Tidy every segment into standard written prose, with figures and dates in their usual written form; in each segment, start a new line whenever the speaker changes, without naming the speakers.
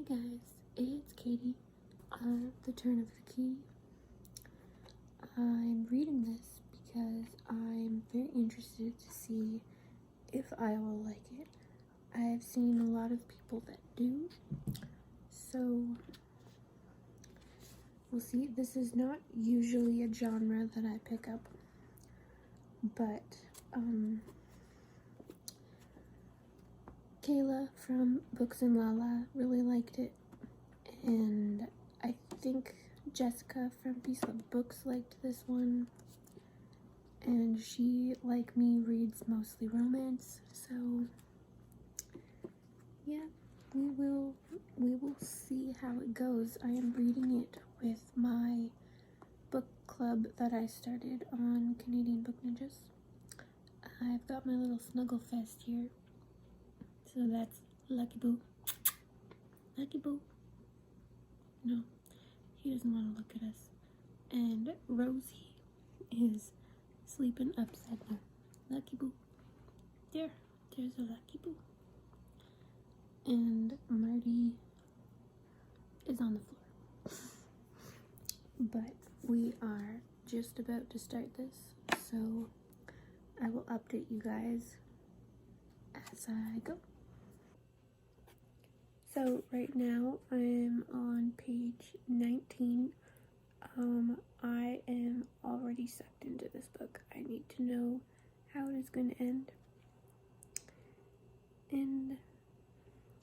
guys, it's Katie of The Turn of the Key. I'm reading this because I'm very interested to see if I will like it. I have seen a lot of people that do, so we'll see. This is not usually a genre that I pick up, but Kayla from Books and Lala really liked it, and I think Jessica from Peace Love Books liked this one, and she, like me, reads mostly romance, so yeah, we will see how it goes. I am reading it with my book club that I started on Canadian Book Ninjas. I've got my little snuggle fest here. So that's Lucky Boo. Lucky Boo. No, he doesn't want to look at us. And Rosie is sleeping upside down. Lucky Boo. There's a Lucky Boo. And Marty is on the floor. But we are just about to start this, so I will update you guys as I go. So right now I'm on page 19. I am already sucked into this book. I need to know how it is going to end. And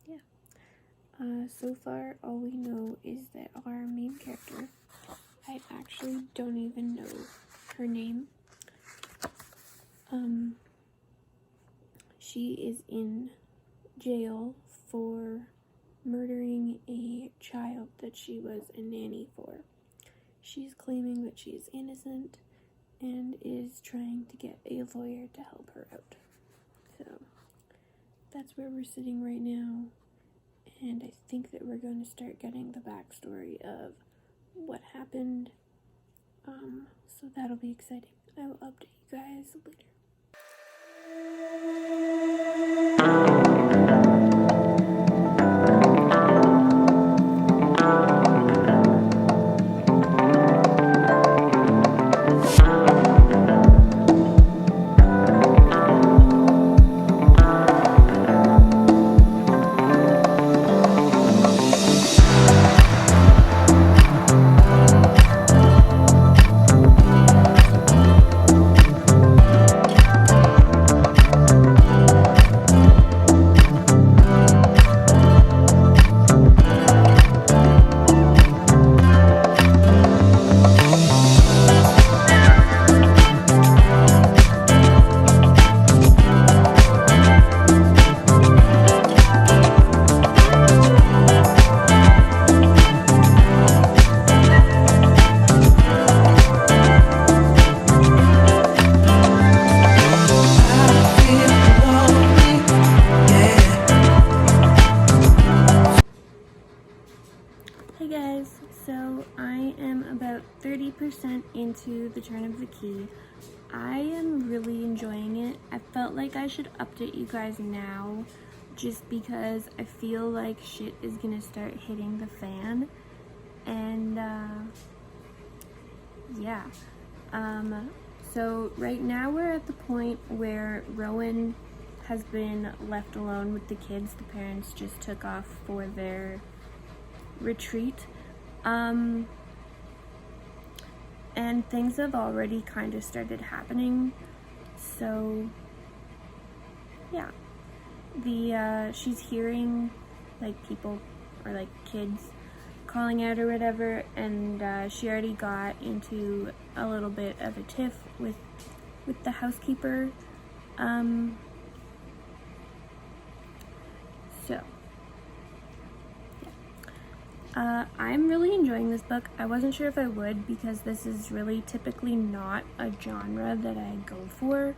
yeah, so far all we know is that our main character, I actually don't even know her name. She is in jail for murdering a child that she was a nanny for. She's claiming that she is innocent and is trying to get a lawyer to help her out. So that's where we're sitting right now, and I think that we're going to start getting the backstory of what happened. So that'll be exciting. I will update you guys later. Hey guys, so I am about 30% into The Turn of the Key. I am really enjoying it. I felt like I should update you guys now just because I feel like shit is gonna start hitting the fan. And yeah. So right now we're at the point where Rowan has been left alone with the kids. The parents just took off for their retreat, and things have already kind of started happening. So yeah, she's hearing like people or like kids calling out or whatever, and she already got into a little bit of a tiff with the housekeeper. So I'm really enjoying this book. I wasn't sure if I would because this is really typically not a genre that I go for.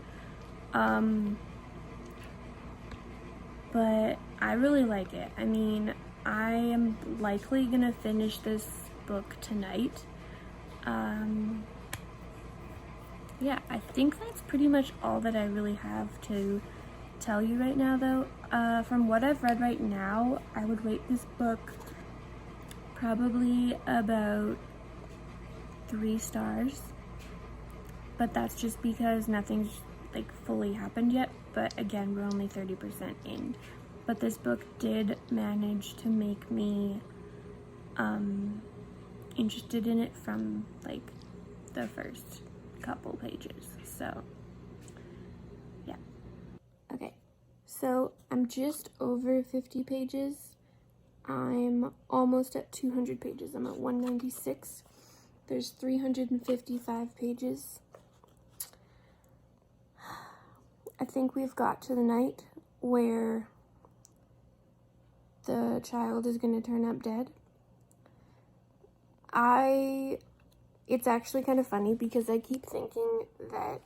But I really like it. I mean, I am likely gonna finish this book tonight. Yeah, I think that's pretty much all that I really have to tell you right now though. From what I've read right now, I would rate this book probably about 3 stars, but that's just because nothing's like fully happened yet. But again, we're only 30% in. But this book did manage to make me interested in it from like the first couple pages. So yeah. Okay, so I'm just over 50 pages. I'm almost at 200 pages. I'm at 196. There's 355 pages. I think we've got to the night where the child is going to turn up dead. It's actually kind of funny because I keep thinking that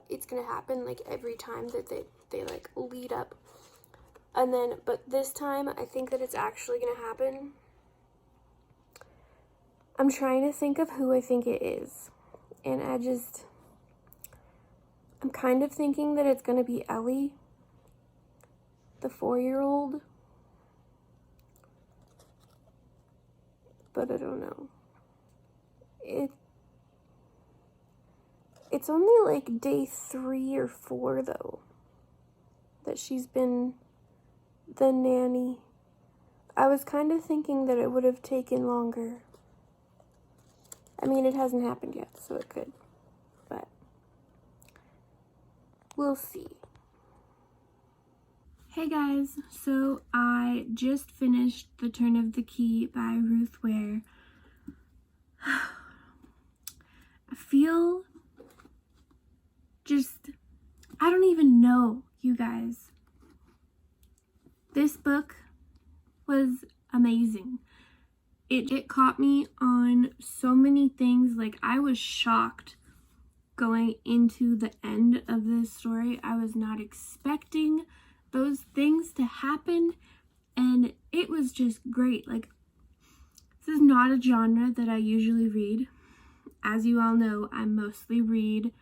it's going to happen like every time that they like lead up. And then, but this time I think that it's actually going to happen. I'm trying to think of who I think it is. And I'm kind of thinking that it's going to be Ellie, the 4-year-old. But I don't know. It's only like day 3 or 4 though that she's been the nanny. I was kind of thinking that it would have taken longer. I mean, it hasn't happened yet, so it could, but we'll see. Hey guys, so I just finished The Turn of the Key by Ruth Ware. I feel I don't even know, you guys. This book was amazing. It caught me on so many things. Like, I was shocked going into the end of this story. I was not expecting those things to happen, and it was just great. Like, this is not a genre that I usually read. As you all know, I mostly read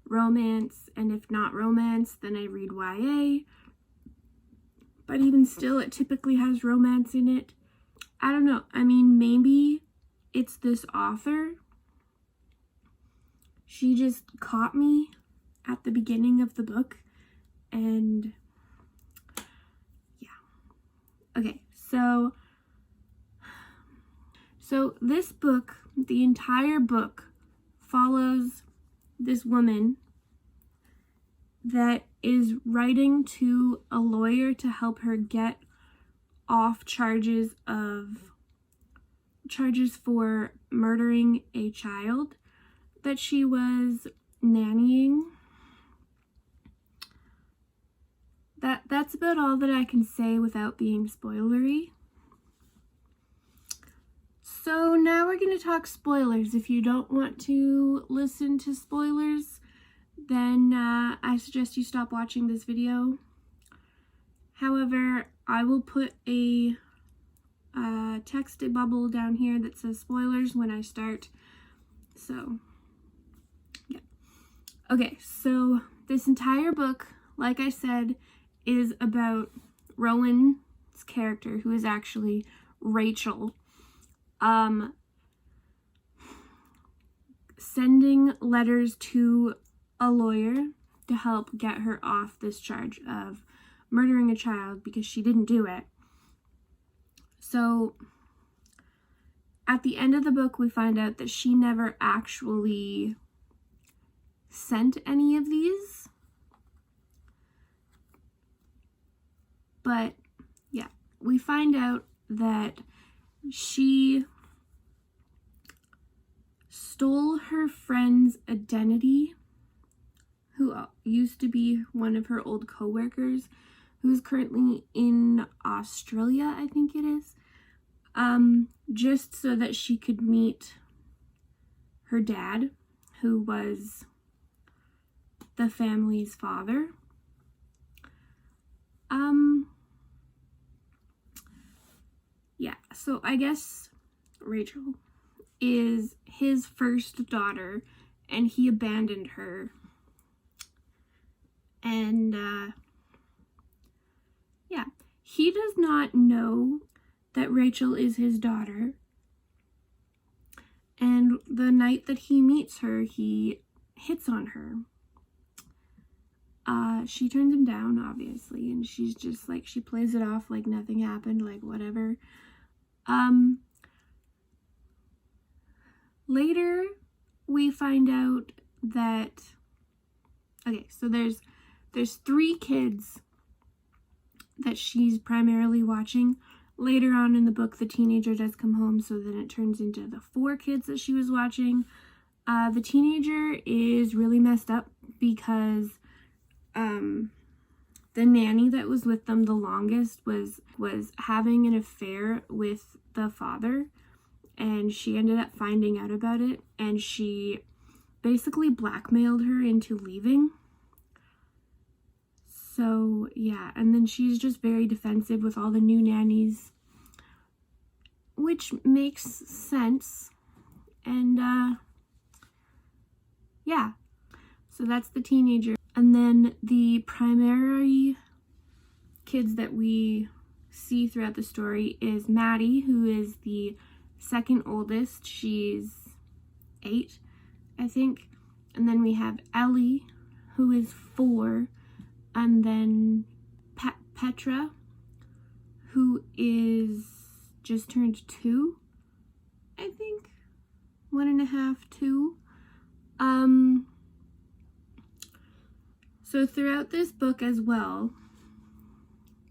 romance, and if not romance, then I read YA. But even still, it typically has romance in it. I don't know. I mean, maybe it's this author. She just caught me at the beginning of the book, and yeah. Okay, so this book, the entire book, follows this woman that is writing to a lawyer to help her get off charges for murdering a child that she was nannying. That's about all that I can say without being spoilery. So now we're going to talk spoilers. If you don't want to listen to spoilers, then I suggest you stop watching this video. However, I will put a text bubble down here that says spoilers when I start. So, yeah. Okay, so this entire book, like I said, is about Rowan's character, who is actually Rachel, sending letters to a lawyer to help get her off this charge of murdering a child because she didn't do it. So at the end of the book, we find out that she never actually sent any of these. But yeah, we find out that she stole her friend's identity, who used to be one of her old co-workers, who's currently in Australia, I think it is, just so that she could meet her dad, who was the family's father. Yeah, so I guess Rachel is his first daughter, and he abandoned her. And, yeah, he does not know that Rachel is his daughter. And the night that he meets her, he hits on her. She turns him down, obviously, and she's just like, she plays it off like nothing happened, like whatever. Later, we find out that, okay, so there's 3 kids that she's primarily watching. Later on in the book, the teenager does come home, so then it turns into the 4 kids that she was watching. The teenager is really messed up because the nanny that was with them the longest was having an affair with the father, and she ended up finding out about it, and she basically blackmailed her into leaving. So yeah, and then she's just very defensive with all the new nannies, which makes sense. And yeah, so that's the teenager. And then the primary kids that we see throughout the story is Maddie, who is the second oldest. She's 8, I think. And then we have Ellie, who is 4. And then Petra, who is just turned 2, I think. 1.5, 2. So throughout this book as well,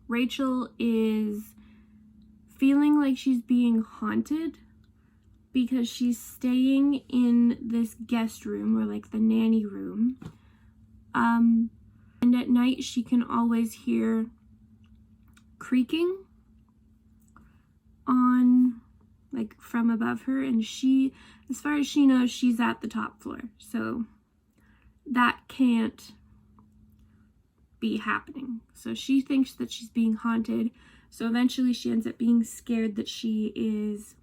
Rachel is feeling like she's being haunted because she's staying in this guest room, or like the nanny room. And at night she can always hear creaking on, like, from above her, and she, as far as she knows, she's at the top floor, so that can't be happening. So she thinks that she's being haunted, so eventually she ends up being scared that she is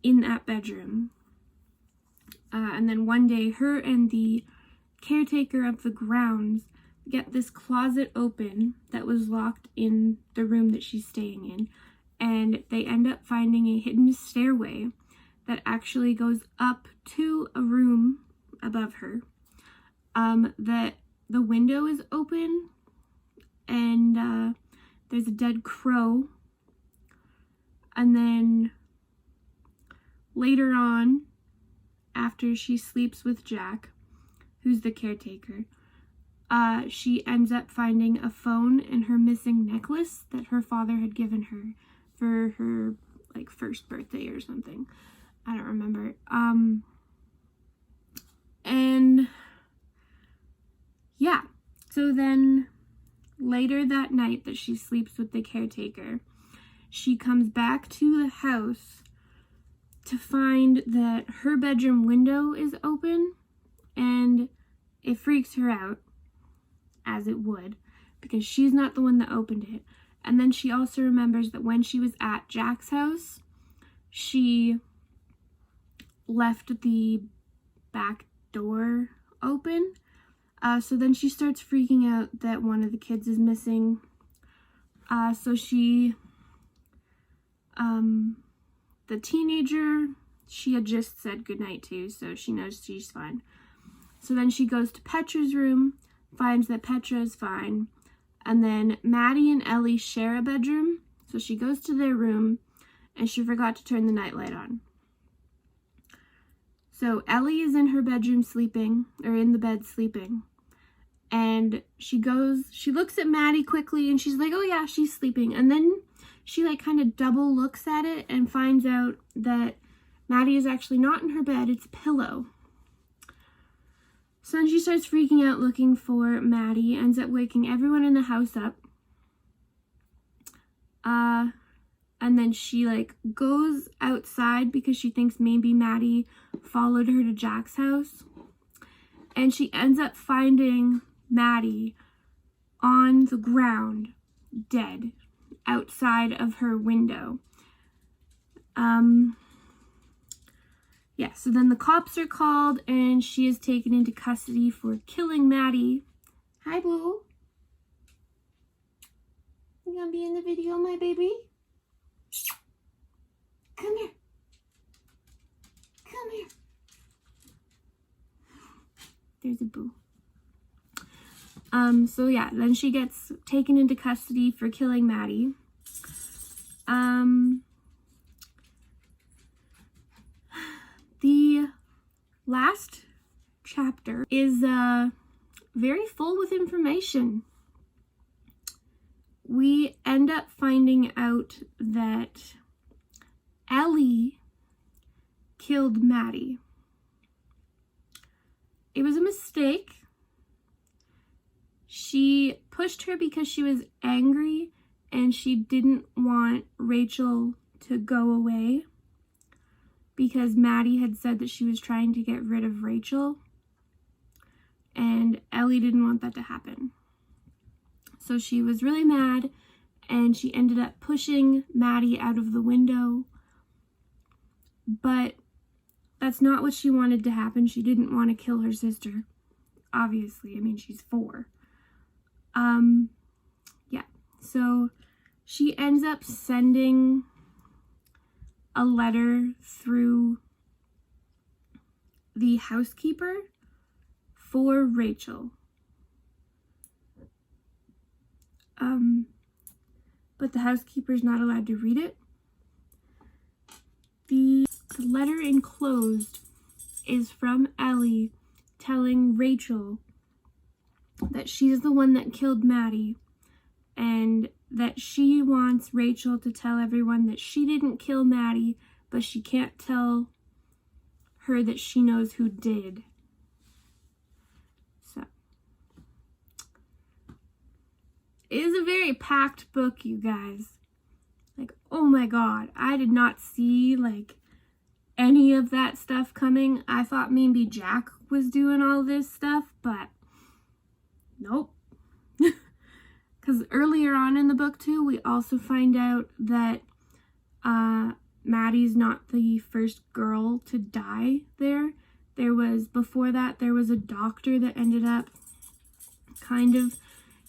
in that bedroom. And then one day, her and the caretaker of the grounds get this closet open that was locked in the room that she's staying in, and they end up finding a hidden stairway that actually goes up to a room above her, that the window is open, and there's a dead crow. And then later on, after she sleeps with Jack, who's the caretaker, she ends up finding a phone and her missing necklace that her father had given her for her, like, first birthday or something. I don't remember. And yeah, so then later that night that she sleeps with the caretaker, she comes back to the house to find that her bedroom window is open, and it freaks her out, as it would, because she's not the one that opened it. And then she also remembers that when she was at Jack's house, she left the back door open. So then she starts freaking out that one of the kids is missing. So she, the teenager, she had just said goodnight to, so she knows she's fine. So then she goes to Petra's room, finds that Petra is fine, and then Maddie and Ellie share a bedroom, so she goes to their room, and she forgot to turn the nightlight on. So Ellie is in her bedroom sleeping, or in the bed sleeping, and she looks at Maddie quickly, and she's like, oh yeah, she's sleeping, and then she, like, kind of double looks at it and finds out that Maddie is actually not in her bed, it's a pillow. So then she starts freaking out looking for Maddie, ends up waking everyone in the house up. And then she, like, goes outside because she thinks maybe Maddie followed her to Jack's house. And she ends up finding Maddie on the ground, dead, outside of her window. Yeah, so then the cops are called, and she is taken into custody for killing Maddie. Hi, boo. You gonna be in the video, my baby? There's a boo. So yeah, then she gets taken into custody for killing Maddie. The last chapter is very full with information. We end up finding out that Ellie killed Maddie. It was a mistake. She pushed her because she was angry and she didn't want Rachel to go away because Maddie had said that she was trying to get rid of Rachel, and Ellie didn't want that to happen. So she was really mad and she ended up pushing Maddie out of the window, but that's not what she wanted to happen. She didn't want to kill her sister, obviously. I mean, she's 4. Yeah, so she ends up sending a letter through the housekeeper for Rachel. But the housekeeper's not allowed to read it. The letter enclosed is from Ellie telling Rachel that she's the one that killed Maddie and that she wants Rachel to tell everyone that she didn't kill Maddie, but she can't tell her that she knows who did. So, it is a very packed book, you guys. Like, oh my god, I did not see, like, any of that stuff coming. I thought maybe Jack was doing all this stuff, but nope. Because earlier on in the book, too, we also find out that Maddie's not the first girl to die there. Before that, there was a doctor that ended up kind of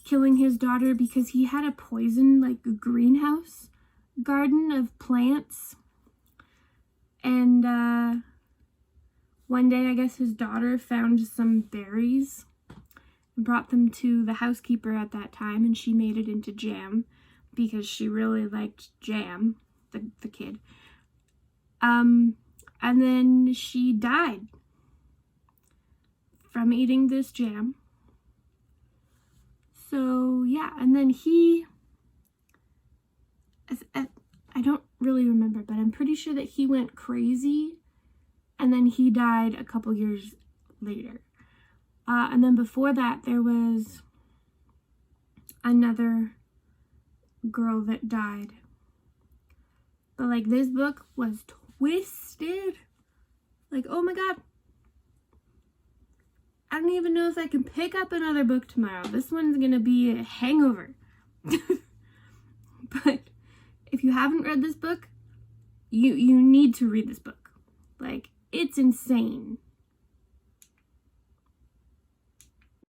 killing his daughter because he had a poison, like, a greenhouse garden of plants. And one day, I guess his daughter found some berries and brought them to the housekeeper at that time, and she made it into jam because she really liked jam, the kid. And then she died from eating this jam. So, yeah, and then I don't really remember, but I'm pretty sure that he went crazy, and then he died a couple years later. And then before that, there was another girl that died. But, like, this book was twisted. Like, oh my god. I don't even know if I can pick up another book tomorrow. This one's gonna be a hangover. But if you haven't read this book, you need to read this book. Like, it's insane.